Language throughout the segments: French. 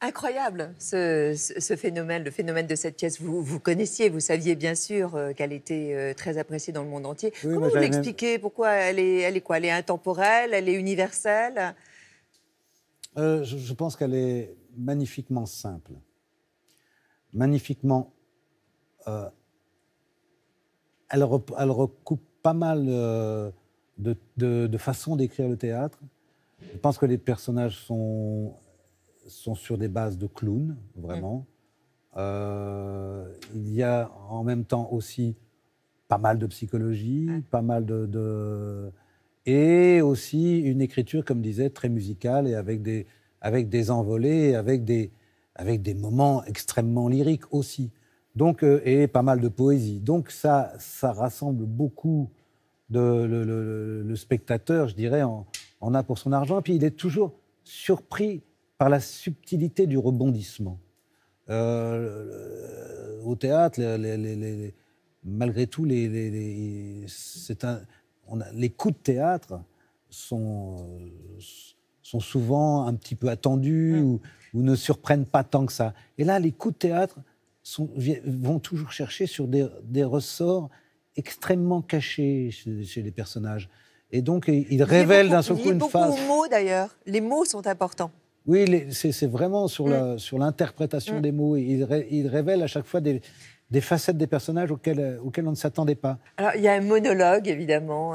Incroyable, ce phénomène, le phénomène de cette pièce. Vous connaissiez, vous saviez bien sûr qu'elle était très appréciée dans le monde entier. Oui, Comment moi, vous j'avais l'expliquez? Pourquoi elle est quoi? Elle est intemporelle? Elle est universelle? je pense qu'elle est magnifiquement simple, magnifiquement. Elle recoupe pas mal de façons d'écrire le théâtre. Je pense que les personnages sont sur des bases de clowns, vraiment. Il y a en même temps aussi pas mal de psychologie, pas mal et aussi une écriture, comme disait, très musicale et avec des envolées, avec des moments extrêmement lyriques aussi. Donc, et pas mal de poésie. Donc ça rassemble beaucoup le spectateur, je dirais, en a pour son argent. Et puis il est toujours surpris par la subtilité du rebondissement. Au théâtre, malgré tout, les coups de théâtre sont souvent un petit peu attendus ou ne surprennent pas tant que ça. Et là, les coups de théâtre vont toujours chercher sur des ressorts extrêmement cachés chez les personnages. Et donc, ils révèlent d'un seul coup une phase. Beaucoup aux mots, d'ailleurs. Les mots sont importants. Oui, c'est vraiment sur l'interprétation des mots. Il révèle à chaque fois des facettes des personnages auxquelles on ne s'attendait pas. Alors, il y a un monologue, évidemment,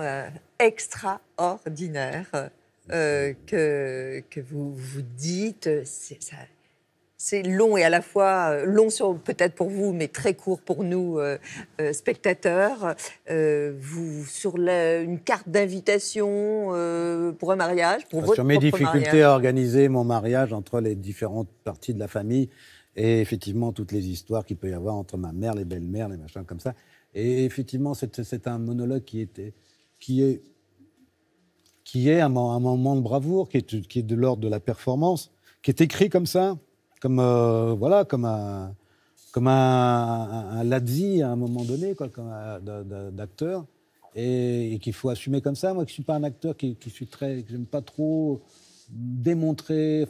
extraordinaire que vous dites. C'est long et à la fois long peut-être pour vous, mais très court pour nous, spectateurs. Sur une carte d'invitation pour un mariage, pour votre sur mes propre difficultés mariage. à organiser mon mariage entre les différentes parties de la famille et effectivement toutes les histoires qu'il peut y avoir entre ma mère, les belles-mères, les machins comme ça. Et effectivement, c'est un monologue qui est un moment de bravoure, qui est de l'ordre de la performance, qui est écrit comme ça, comme un Lazzi à un moment donné, quoi, comme d'acteur, et qu'il faut assumer comme ça. Moi, qui suis pas un acteur, que j'aime pas trop montrer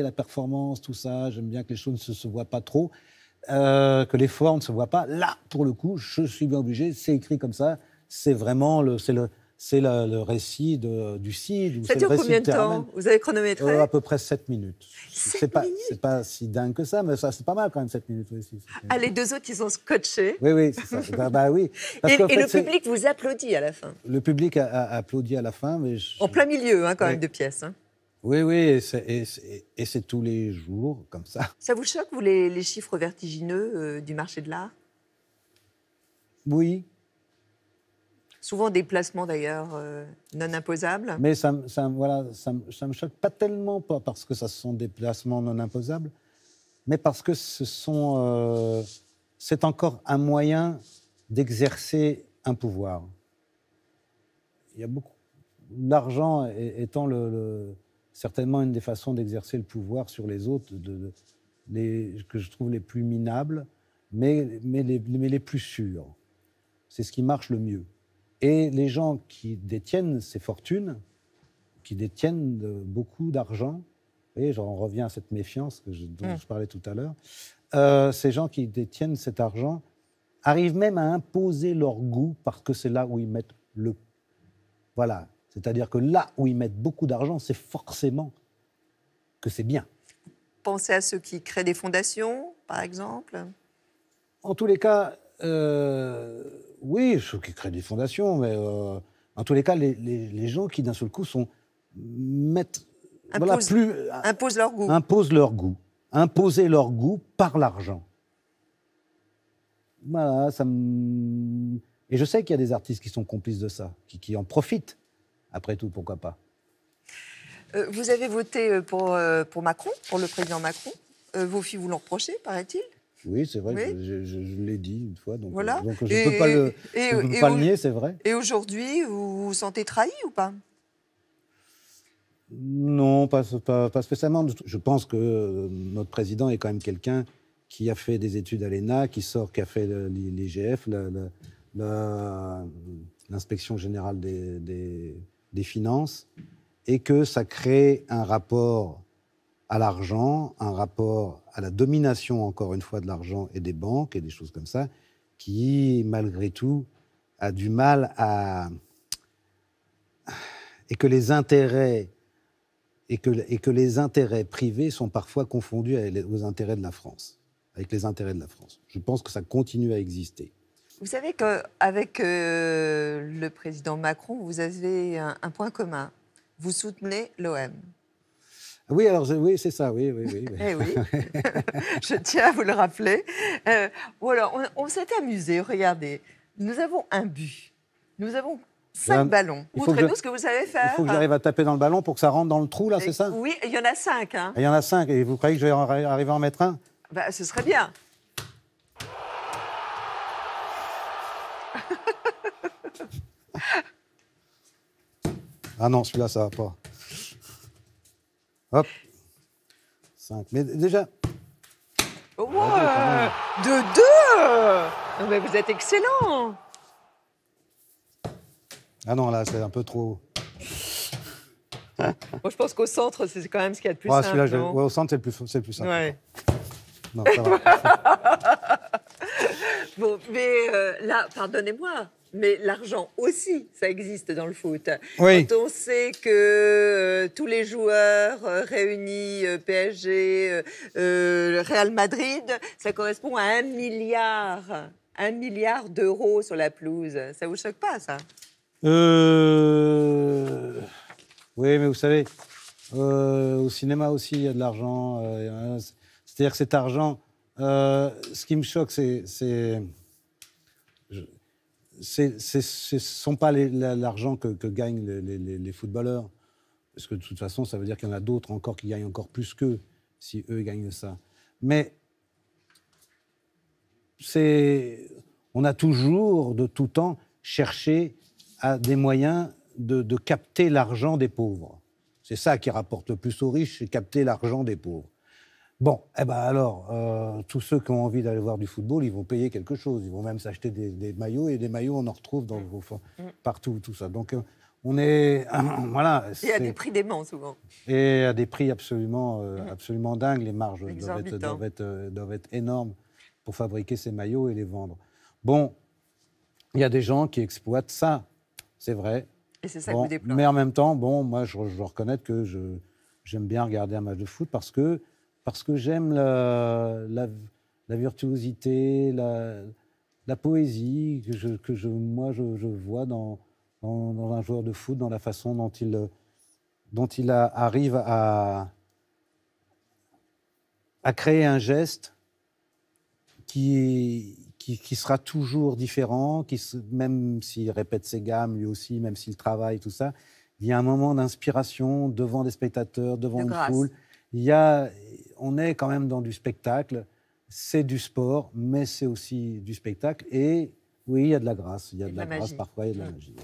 la performance, tout ça. J'aime bien que les choses ne se voient pas trop, que les formes ne se voient pas. Là, pour le coup, je suis bien obligé. C'est écrit comme ça. C'est vraiment le récit du Cid. Ça dure combien de temps? Vous avez chronométré? À peu près 7 minutes. 7 minutes? C'est pas si dingue que ça, mais ça, c'est pas mal quand même, 7 minutes. Oui, Ah, les deux autres, ils sont scotchés. Oui, c'est ça. bah oui. Et le public vous applaudit à la fin. Le public a applaudi à la fin. Mais en plein milieu, quand même, de pièces. Oui, et c'est tous les jours, comme ça. Ça vous choque, vous, les chiffres vertigineux du marché de l'art? Oui. Souvent des placements, d'ailleurs, non imposables. Mais ça me choque pas tellement, pas parce que ça sont des placements non imposables, mais parce que c'est encore un moyen d'exercer un pouvoir. Il y a beaucoup. L'argent étant certainement une des façons d'exercer le pouvoir sur les autres, que je trouve les plus minables, mais les plus sûrs. C'est ce qui marche le mieux. Et les gens qui détiennent ces fortunes, qui détiennent beaucoup d'argent, et j'en reviens à cette méfiance dont je parlais tout à l'heure, ces gens qui détiennent cet argent arrivent même à imposer leur goût parce que c'est là où ils mettent le... Voilà. C'est-à-dire que là où ils mettent beaucoup d'argent, c'est forcément que c'est bien. Pensez à ceux qui créent des fondations, par exemple. En tous les cas, oui, ceux qui créent des fondations, mais en tous les cas, les gens qui d'un seul coup imposent leur goût. Imposent leur goût. Imposer leur goût par l'argent. Voilà, et je sais qu'il y a des artistes qui sont complices de ça, qui en profitent. Après tout, pourquoi pas. Vous avez voté pour Macron, pour le président Macron. Vos filles vous l'ont reproché, paraît-il. Oui, c'est vrai, que je l'ai dit une fois, donc, voilà. Donc je ne peux pas le nier, c'est vrai. Et aujourd'hui, vous vous sentez trahi ou pas? Non, pas spécialement. Je pense que notre président est quand même quelqu'un qui a fait des études à l'ENA, qui a fait l'IGF, l'inspection générale des finances, et que ça crée un rapport à l'argent, un rapport à la domination, encore une fois, de l'argent et des banques et des choses comme ça, qui, malgré tout, a du mal à... et que les intérêts privés sont parfois confondus aux intérêts de la France, avec les intérêts de la France. Je pense que ça continue à exister. Vous savez qu'avec le président Macron, vous avez un point commun. Vous soutenez l'OM. Oui, alors oui, c'est ça, oui. Eh oui, je tiens à vous le rappeler. Ou alors, on s'est amusé, regardez. Nous avons un but. Nous avons 5 ballons. Montrez-nous ce que vous savez faire. Il faut que j'arrive à taper dans le ballon pour que ça rentre dans le trou, là, c'est ça? Oui, il y en a 5. Hein. Il y en a 5, et vous croyez que je vais arriver à en mettre un? Bah, ce serait bien. Ah non, celui-là, ça va pas. Hop. 5. Mais déjà... Oh, ouais, de 2. Mais vous êtes excellent. Ah non, là, c'est un peu trop... Moi, je pense qu'au centre, c'est quand même ce qu'il y a de plus Ah, simple. celui-là, au centre, c'est le plus simple. Ouais. Non, ça va. Bon, mais là, pardonnez-moi, mais l'argent aussi, ça existe dans le foot. Oui. Quand on sait que tous les joueurs réunis, PSG, Real Madrid, ça correspond à 1 milliard. 1 milliard d'euros sur la pelouse. Ça vous choque pas, ça? Oui, mais vous savez, au cinéma aussi, il y a de l'argent. C'est-à-dire que cet argent, ce qui me choque, ce ne sont pas l'argent que gagnent les footballeurs. Parce que de toute façon, ça veut dire qu'il y en a d'autres encore qui gagnent encore plus qu'eux, si eux gagnent ça. Mais on a toujours, de tout temps, cherché à des moyens de capter l'argent des pauvres. C'est ça qui rapporte le plus aux riches, c'est capter l'argent des pauvres. Bon, eh ben alors, tous ceux qui ont envie d'aller voir du football, ils vont payer quelque chose. Ils vont même s'acheter des maillots, et des maillots, on en retrouve partout, tout ça. Donc, on est... voilà. Et à des prix déments, souvent. Et à des prix absolument dingues. Les marges doivent être énormes pour fabriquer ces maillots et les vendre. Bon, il y a des gens qui exploitent ça, c'est vrai. Et c'est ça que vous déplorez. Mais en même temps, moi, je dois reconnaître que j'aime bien regarder un match de foot parce que j'aime la virtuosité, la poésie que moi je vois dans un joueur de foot, dans la façon dont il arrive à créer un geste qui sera toujours différent, même s'il répète ses gammes lui aussi, même s'il travaille, tout ça, il y a un moment d'inspiration devant des spectateurs, devant une foule. On est quand même dans du spectacle, c'est du sport, mais c'est aussi du spectacle. Et oui, il y a de la grâce, il y a de la grâce, parfois il y a de la magie.